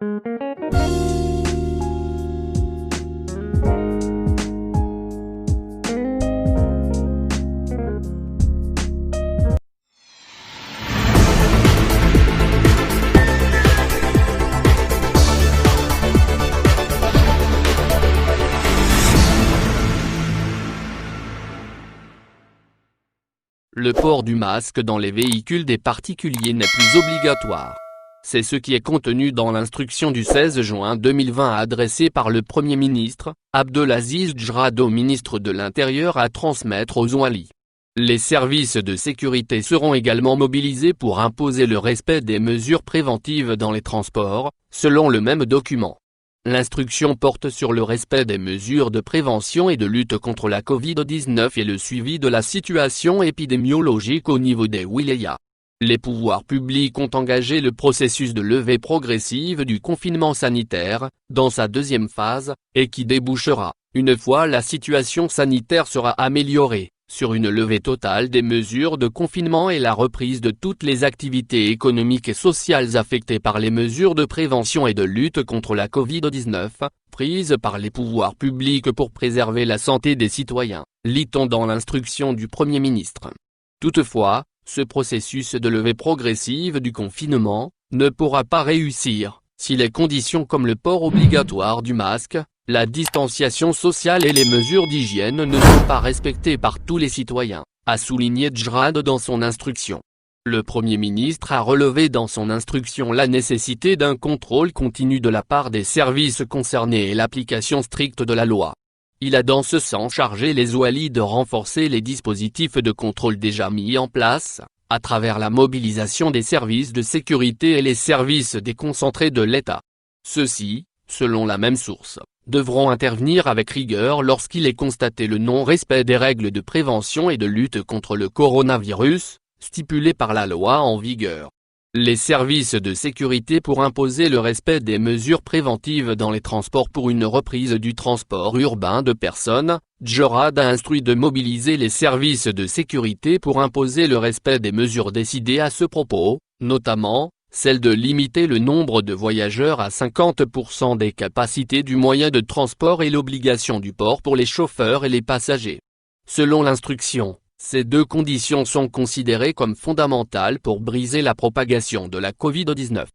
Le port du masque dans les véhicules des particuliers n'est plus obligatoire. C'est ce qui est contenu dans l'instruction du 16 juin 2020 adressée par le Premier ministre, Abdelaziz Djerad au ministre de l'Intérieur à transmettre aux Ouali. Les services de sécurité seront également mobilisés pour imposer le respect des mesures préventives dans les transports, selon le même document. L'instruction porte sur le respect des mesures de prévention et de lutte contre la Covid-19 et le suivi de la situation épidémiologique au niveau des wilayas. Les pouvoirs publics ont engagé le processus de levée progressive du confinement sanitaire, dans sa deuxième phase, et qui débouchera, une fois la situation sanitaire sera améliorée, sur une levée totale des mesures de confinement et la reprise de toutes les activités économiques et sociales affectées par les mesures de prévention et de lutte contre la Covid-19, prises par les pouvoirs publics pour préserver la santé des citoyens, lit-on dans l'instruction du Premier ministre. Toutefois, ce processus de levée progressive du confinement ne pourra pas réussir si les conditions comme le port obligatoire du masque, la distanciation sociale et les mesures d'hygiène ne sont pas respectées par tous les citoyens, a souligné Djerad dans son instruction. Le Premier ministre a relevé dans son instruction la nécessité d'un contrôle continu de la part des services concernés et l'application stricte de la loi. Il a dans ce sens chargé les Ouali de renforcer les dispositifs de contrôle déjà mis en place, à travers la mobilisation des services de sécurité et les services déconcentrés de l'État. Ceux-ci, selon la même source, devront intervenir avec rigueur lorsqu'il est constaté le non-respect des règles de prévention et de lutte contre le coronavirus, stipulées par la loi en vigueur. Les services de sécurité pour imposer le respect des mesures préventives dans les transports pour une reprise du transport urbain de personnes, Djerad a instruit de mobiliser les services de sécurité pour imposer le respect des mesures décidées à ce propos, notamment, celle de limiter le nombre de voyageurs à 50% des capacités du moyen de transport et l'obligation du port pour les chauffeurs et les passagers. Selon l'instruction, ces deux conditions sont considérées comme fondamentales pour briser la propagation de la Covid-19.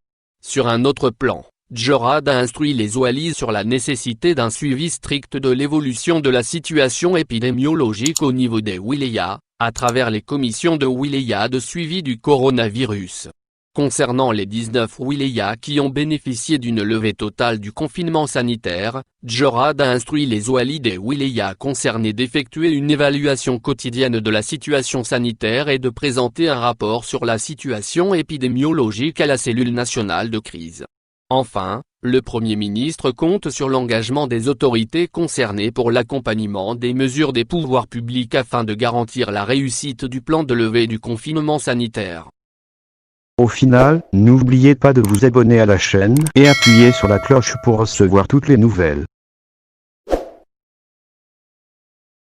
Sur un autre plan, Djerad a instruit les Ouali sur la nécessité d'un suivi strict de l'évolution de la situation épidémiologique au niveau des wilayas, à travers les commissions de wilayas de suivi du coronavirus. Concernant les 19 wilayas qui ont bénéficié d'une levée totale du confinement sanitaire, Djerad a instruit les Ouali des wilayas concernés d'effectuer une évaluation quotidienne de la situation sanitaire et de présenter un rapport sur la situation épidémiologique à la cellule nationale de crise. Enfin, le Premier ministre compte sur l'engagement des autorités concernées pour l'accompagnement des mesures des pouvoirs publics afin de garantir la réussite du plan de levée du confinement sanitaire. Au final, n'oubliez pas de vous abonner à la chaîne et appuyer sur la cloche pour recevoir toutes les nouvelles.